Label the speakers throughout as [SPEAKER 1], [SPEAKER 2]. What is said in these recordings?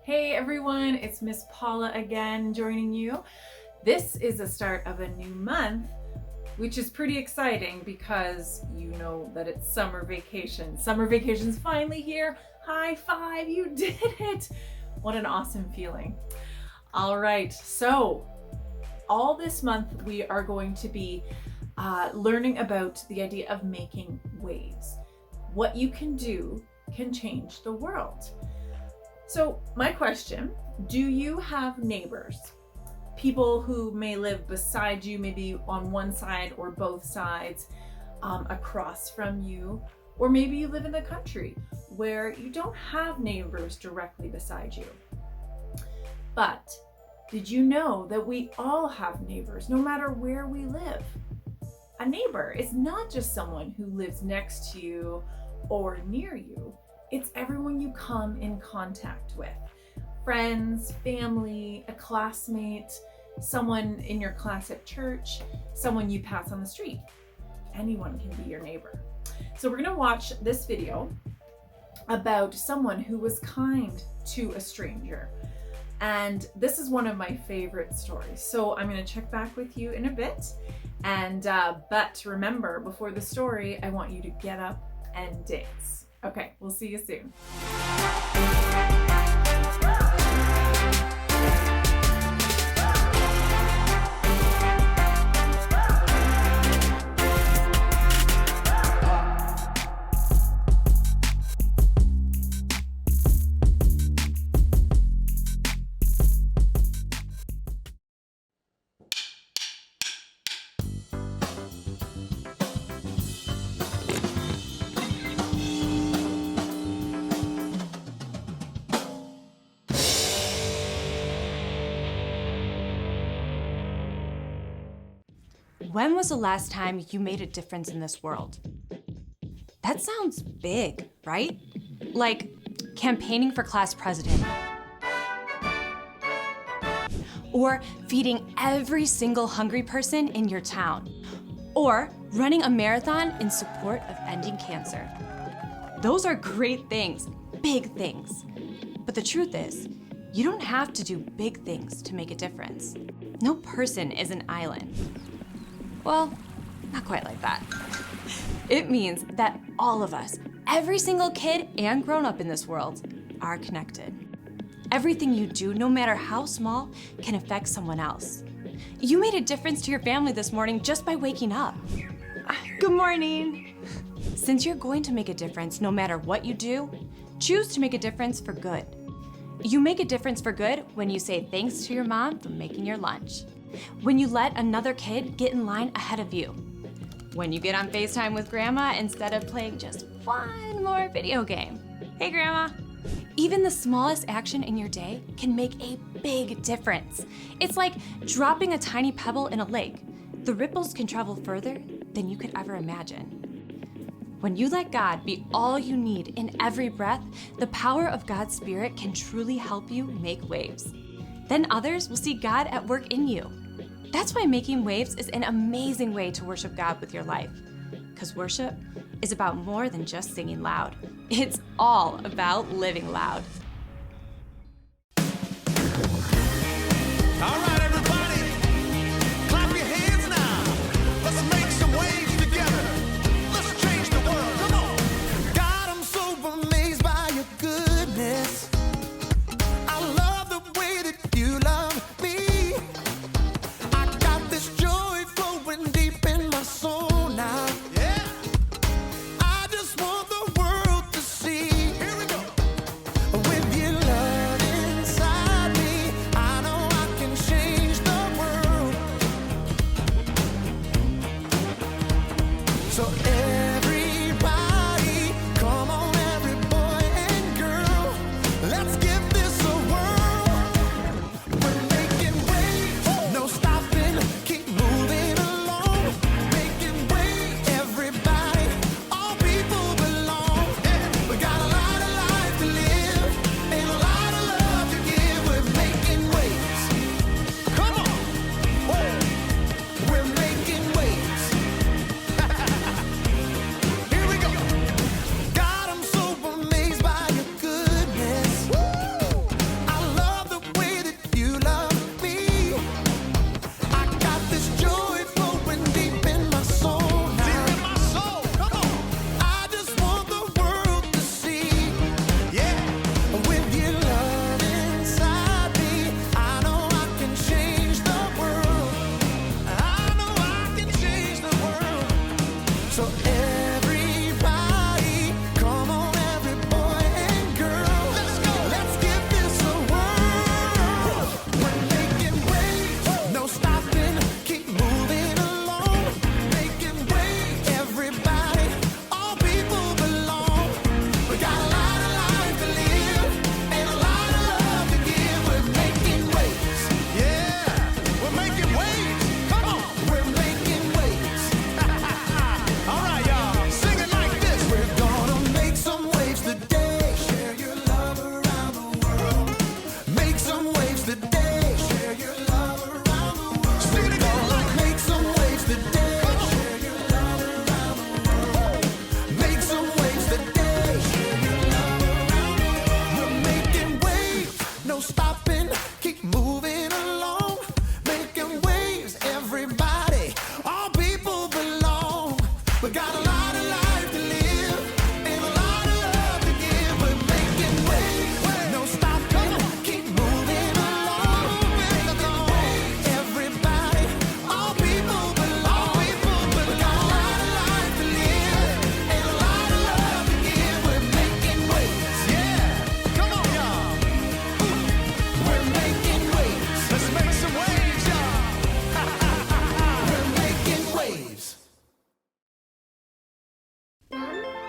[SPEAKER 1] Hey everyone, it's Miss Paula again joining you. This is the start of a new month, which is pretty exciting because you know that it's summer vacation. Summer vacation's finally here. High five, you did it. What an awesome feeling. All right, so all this month we are going to be learning about the idea of making waves. What you can do can change the world. So my question, do you have neighbors? People who may live beside you, maybe on one side or both sides, across from you, or maybe you live in the country where you don't have neighbors directly beside you. But did you know that we all have neighbors no matter where we live? A neighbor is not just someone who lives next to you or near you. It's everyone you come in contact with. Friends, family, a classmate, someone in your class at church, someone you pass on the street. Anyone can be your neighbor. So we're gonna watch this video about someone who was kind to a stranger. And this is one of my favorite stories. So I'm gonna check back with you in a bit. And but remember, before the story, I want you to get up and dance. Okay, we'll see you soon.
[SPEAKER 2] When was the last time you made a difference in this world? That sounds big, right? Like campaigning for class president. Or feeding every single hungry person in your town. Or running a marathon in support of ending cancer. Those are great things, big things. But the truth is, you don't have to do big things to make a difference. No person is an island. Well, not quite like that. It means that all of us, every single kid and grown-up in this world, are connected. Everything you do, no matter how small, can affect someone else. You made a difference to your family this morning just by waking up. Good morning. Since you're going to make a difference no matter what you do, choose to make a difference for good. You make a difference for good when you say thanks to your mom for making your lunch. When you let another kid get in line ahead of you. When you get on FaceTime with Grandma instead of playing just one more video game. Hey, Grandma. Even the smallest action in your day can make a big difference. It's like dropping a tiny pebble in a lake. The ripples can travel further than you could ever imagine. When you let God be all you need in every breath, the power of God's Spirit can truly help you make waves. Then others will see God at work in you. That's why making waves is an amazing way to worship God with your life. Because worship is about more than just singing loud. It's all about living loud.
[SPEAKER 3] All right, everybody, clap your hands now. Let's make some waves together. Let's change the world. Come on. God, I'm so amazed by your goodness. I love the way that you love me. I got this joy flowing deep in my soul now. Yeah. I just want the world to see. Here we go. With your love inside me, I know I can change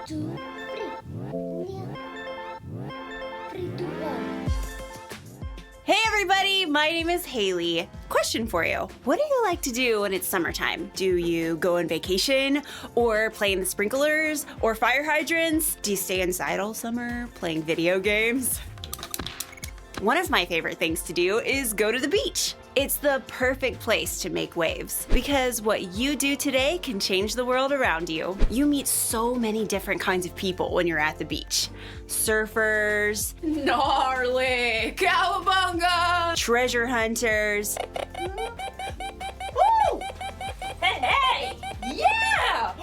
[SPEAKER 4] 2, 3. 3, 2, 1.
[SPEAKER 5] Hey everybody, my name is Haley. Question for you. What do you like to do when it's summertime? Do you go on vacation or play in the sprinklers or fire hydrants? Do you stay inside all summer playing video games? One of my favorite things to do is go to the beach. It's the perfect place to make waves because what you do today can change the world around you. You meet so many different kinds of people when you're at the beach. Surfers, gnarly, cowabunga, treasure hunters. Woo! Hey! Yeah!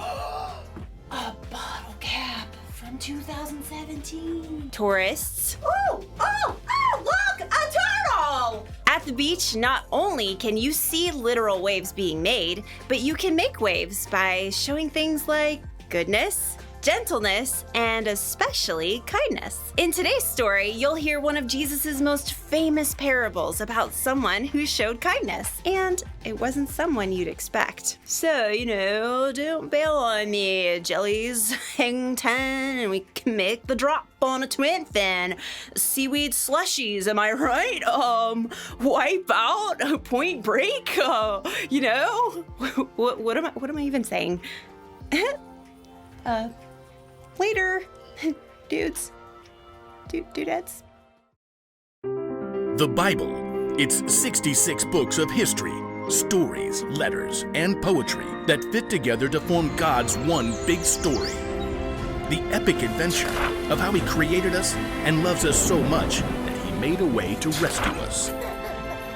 [SPEAKER 5] A bottle cap from 2017. Tourists. Look, a turtle! At the beach, not only can you see literal waves being made, but you can make waves by showing things like goodness, gentleness, and especially kindness. In today's story, you'll hear one of Jesus' most famous parables about someone who showed kindness. And it wasn't someone you'd expect. So, don't bail on me, jellies. Hang 10 and we can make the drop on a twin fin. Seaweed slushies, am I right? Wipe out, Point Break, what am I even saying? Later, dudes. Dudettes.
[SPEAKER 6] The Bible. It's 66 books of history, stories, letters, and poetry that fit together to form God's one big story. The epic adventure of how He created us and loves us so much that He made a way to rescue us.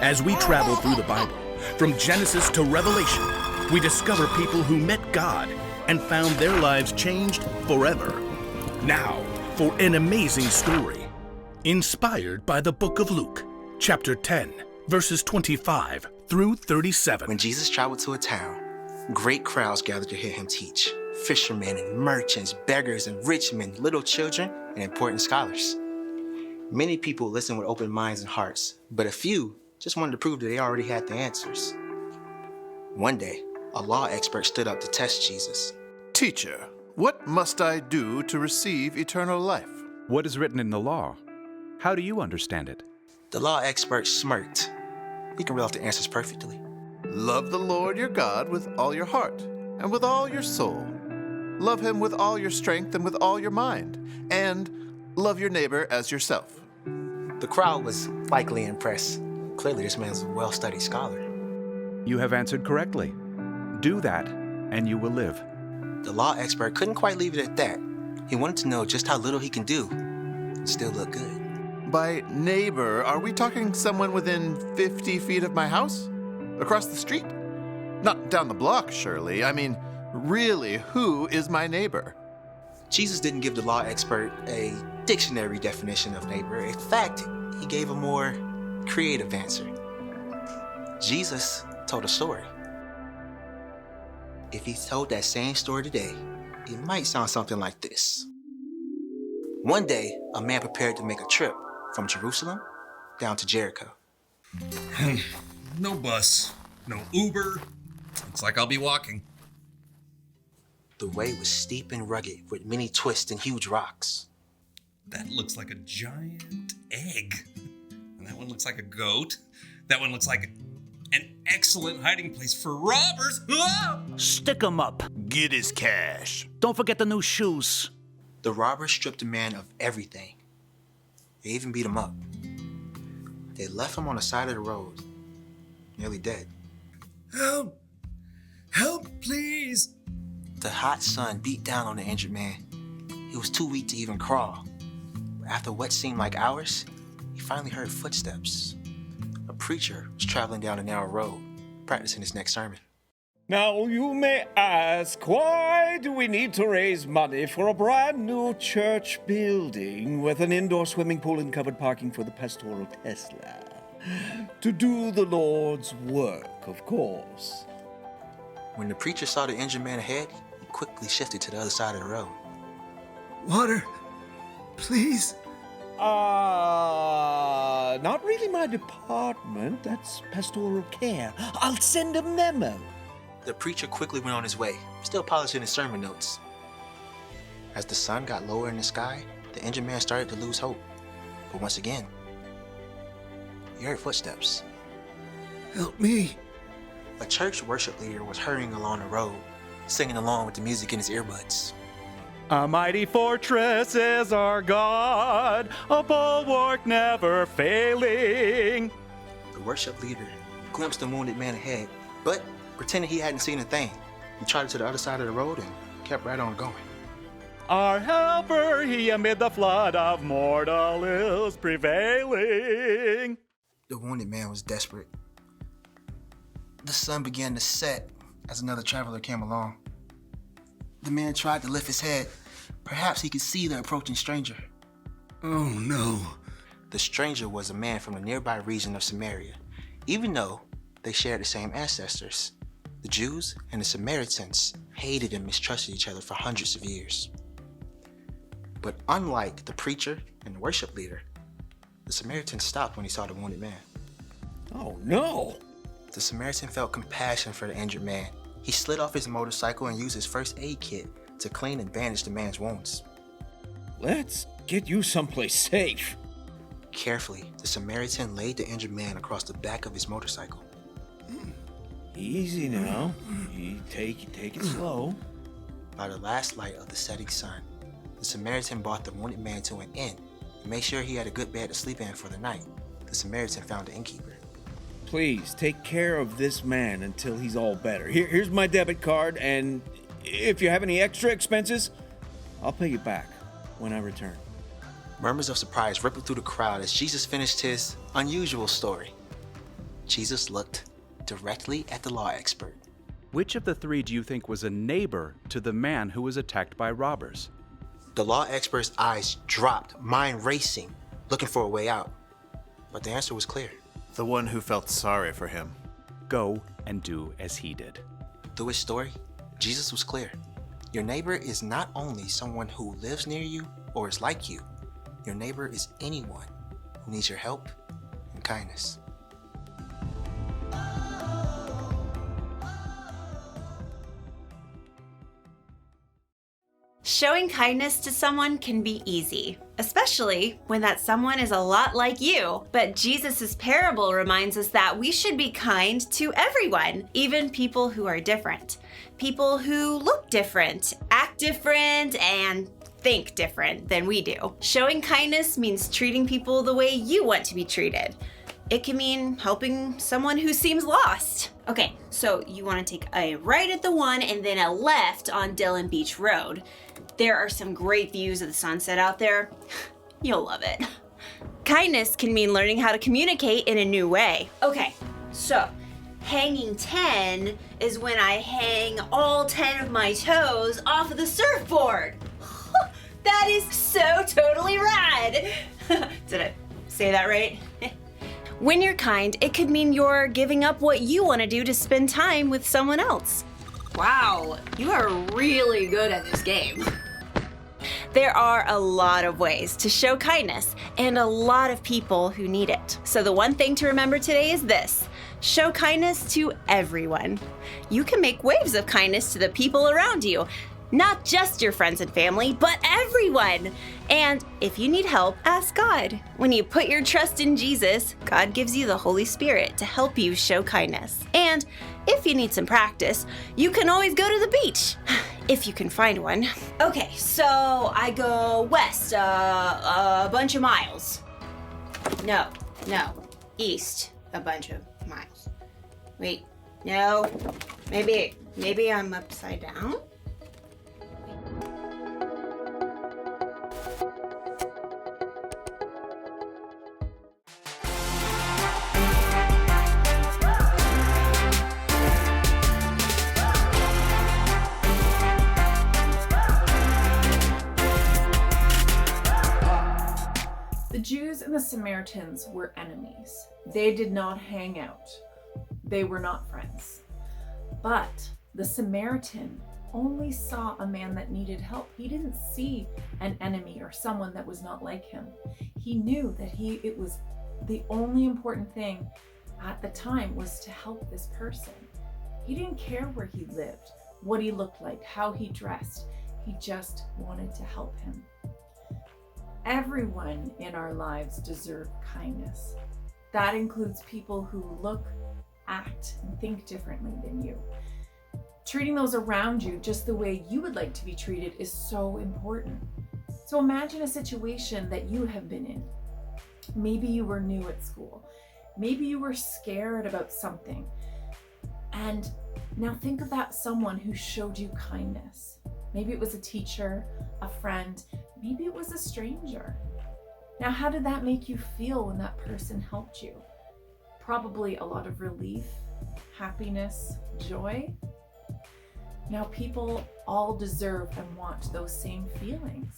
[SPEAKER 6] As we travel through the Bible, from Genesis to Revelation, we discover people who met God and found their lives changed forever. Now, for an amazing story, inspired by the book of Luke, chapter 10, verses 25 through 37.
[SPEAKER 7] When Jesus traveled to a town, great crowds gathered to hear him teach. Fishermen and merchants, beggars and rich men, little children and important scholars. Many people listened with open minds and hearts, but a few just wanted to prove that they already had the answers. One day, a law expert stood up to test Jesus.
[SPEAKER 8] Teacher, what must I do to receive eternal life?
[SPEAKER 9] What is written in the law? How do you understand it?
[SPEAKER 7] The law expert smirked. He can reel off the answers perfectly.
[SPEAKER 8] Love the Lord your God with all your heart and with all your soul. Love him with all your strength and with all your mind. And love your neighbor as yourself.
[SPEAKER 7] The crowd was likely impressed. Clearly, this man's a well-studied scholar.
[SPEAKER 9] You have answered correctly. Do that, and you will live.
[SPEAKER 7] The law expert couldn't quite leave it at that. He wanted to know just how little he can do and still look good.
[SPEAKER 8] By neighbor, are we talking someone within 50 feet of my house? Across the street? Not down the block, surely. I mean, really, who is my neighbor?
[SPEAKER 7] Jesus didn't give the law expert a dictionary definition of neighbor. In fact, he gave a more creative answer. Jesus told a story. If he told that same story today, it might sound something like this. One day, a man prepared to make a trip from Jerusalem down to Jericho.
[SPEAKER 10] No bus, no Uber. Looks like I'll be walking.
[SPEAKER 7] The way was steep and rugged with many twists and huge rocks.
[SPEAKER 10] That looks like a giant egg. And that one looks like a goat. That one looks like an excellent hiding place for robbers. Ah!
[SPEAKER 11] Stick 'em up.
[SPEAKER 8] Get his cash.
[SPEAKER 11] Don't forget the new shoes.
[SPEAKER 7] The robbers stripped the man of everything. They even beat him up. They left him on the side of the road, nearly dead.
[SPEAKER 10] Help! Help, please!
[SPEAKER 7] The hot sun beat down on the injured man. He was too weak to even crawl. After what seemed like hours, he finally heard footsteps. A preacher was traveling down a narrow road, practicing his next sermon.
[SPEAKER 12] Now you may ask, why do we need to raise money for a brand new church building with an indoor swimming pool and covered parking for the pastoral Tesla? To do the Lord's work, of course.
[SPEAKER 7] When the preacher saw the injured man ahead, he quickly shifted to the other side of the road.
[SPEAKER 10] Water, please.
[SPEAKER 12] Not really my department. That's pastoral care. I'll send a memo.
[SPEAKER 7] The preacher quickly went on his way, still polishing his sermon notes. As the sun got lower in the sky, the injured man started to lose hope. But once again, he heard footsteps.
[SPEAKER 11] Help me.
[SPEAKER 7] A church worship leader was hurrying along the road, singing along with the music in his earbuds.
[SPEAKER 9] A mighty fortress is our God, a bulwark never failing.
[SPEAKER 7] The worship leader glimpsed the wounded man ahead, but pretending he hadn't seen a thing. He trotted to the other side of the road and kept right on going.
[SPEAKER 9] Our helper, he amid the flood of mortal ills prevailing.
[SPEAKER 7] The wounded man was desperate. The sun began to set as another traveler came along. The man tried to lift his head. Perhaps he could see the approaching stranger.
[SPEAKER 11] Oh no.
[SPEAKER 7] The stranger was a man from the nearby region of Samaria, even though they shared the same ancestors. The Jews and the Samaritans hated and mistrusted each other for hundreds of years. But unlike the preacher and the worship leader, the Samaritan stopped when he saw the wounded man.
[SPEAKER 12] Oh no!
[SPEAKER 7] The Samaritan felt compassion for the injured man. He slid off his motorcycle and used his first aid kit to clean and bandage the man's wounds.
[SPEAKER 12] Let's get you someplace safe.
[SPEAKER 7] Carefully, the Samaritan laid the injured man across the back of his motorcycle.
[SPEAKER 12] Easy now. You take it slow.
[SPEAKER 7] By the last light of the setting sun, the Samaritan brought the wounded man to an inn and made sure he had a good bed to sleep in for the night. The Samaritan found the innkeeper.
[SPEAKER 12] Please take care of this man until he's all better. Here's my debit card, and if you have any extra expenses, I'll pay you back when I return.
[SPEAKER 7] Murmurs of surprise rippled through the crowd as Jesus finished his unusual story. Jesus looked directly at the law expert.
[SPEAKER 9] Which of the three do you think was a neighbor to the man who was attacked by robbers?
[SPEAKER 7] The law expert's eyes dropped, mind racing, looking for a way out. But the answer was clear.
[SPEAKER 8] The one who felt sorry for him.
[SPEAKER 9] Go and do as he did.
[SPEAKER 7] Through his story, Jesus was clear. Your neighbor is not only someone who lives near you or is like you. Your neighbor is anyone who needs your help and kindness.
[SPEAKER 5] Showing kindness to someone can be easy, especially when that someone is a lot like you. But Jesus' parable reminds us that we should be kind to everyone, even people who are different. People who look different, act different, and think different than we do. Showing kindness means treating people the way you want to be treated. It can mean helping someone who seems lost. Okay, so you want to take a right at the one and then a left on Dillon Beach Road. There are some great views of the sunset out there. You'll love it. Kindness can mean learning how to communicate in a new way. Okay, so hanging 10 is when I hang all 10 of my toes off of the surfboard. That is so totally rad. Did I say that right? When you're kind, it could mean you're giving up what you want to do to spend time with someone else. Wow, you are really good at this game. There are a lot of ways to show kindness and a lot of people who need it. So the one thing to remember today is this: show kindness to everyone. You can make waves of kindness to the people around you. Not just your friends and family, but everyone. And if you need help, ask God. When you put your trust in Jesus, God gives you the Holy Spirit to help you show kindness. And if you need some practice, you can always go to the beach, if you can find one. Okay, so I go west a bunch of miles. No, east a bunch of miles. Wait, no, maybe I'm upside down?
[SPEAKER 1] The Jews and the Samaritans were enemies. They did not hang out. They were not friends. But the Samaritan only saw a man that needed help. He didn't see an enemy or someone that was not like him. He knew that it was the only important thing at the time was to help this person. He didn't care where he lived, what he looked like, how he dressed. He just wanted to help him. Everyone in our lives deserves kindness. That includes people who look, act, and think differently than you. Treating those around you just the way you would like to be treated is so important. So imagine a situation that you have been in. Maybe you were new at school. Maybe you were scared about something. And now think of that someone who showed you kindness. Maybe it was a teacher, a friend, maybe it was a stranger. Now, how did that make you feel when that person helped you? Probably a lot of relief, happiness, joy. Now, people all deserve and want those same feelings.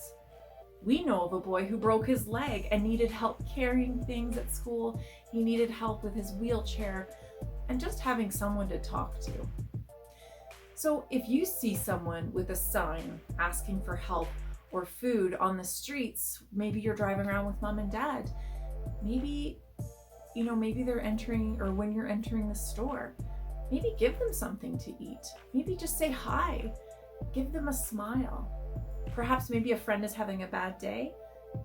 [SPEAKER 1] We know of a boy who broke his leg and needed help carrying things at school. He needed help with his wheelchair and just having someone to talk to. So if you see someone with a sign asking for help or food on the streets, maybe you're driving around with mom and dad, maybe they're entering, or when you're entering the store, maybe give them something to eat. Maybe just say hi, give them a smile. Perhaps maybe a friend is having a bad day,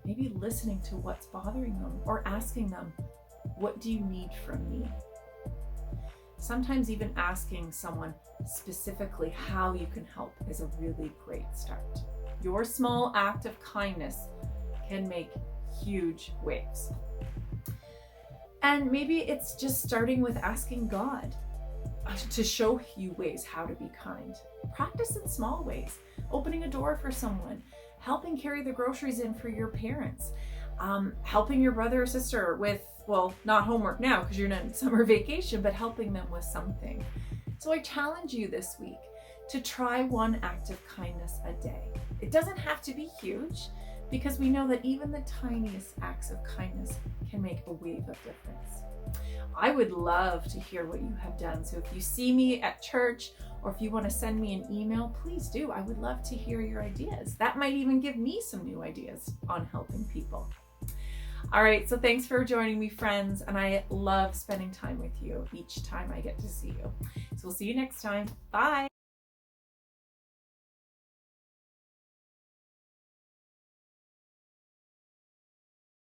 [SPEAKER 1] maybe listening to what's bothering them or asking them, what do you need from me? Sometimes even asking someone specifically how you can help is a really great start. Your small act of kindness can make huge waves. And maybe it's just starting with asking God to show you ways how to be kind. Practice in small ways, opening a door for someone, helping carry the groceries in for your parents, helping your brother or sister with, well, not homework now because you're in summer vacation, but helping them with something. So I challenge you this week to try one act of kindness a day. It doesn't have to be huge, because we know that even the tiniest acts of kindness can make a wave of difference. I would love to hear what you have done. So if you see me at church, or if you want to send me an email, please do. I would love to hear your ideas. That might even give me some new ideas on helping people. All right, so thanks for joining me, friends, and I love spending time with you each time I get to see you. So we'll see you next time. Bye.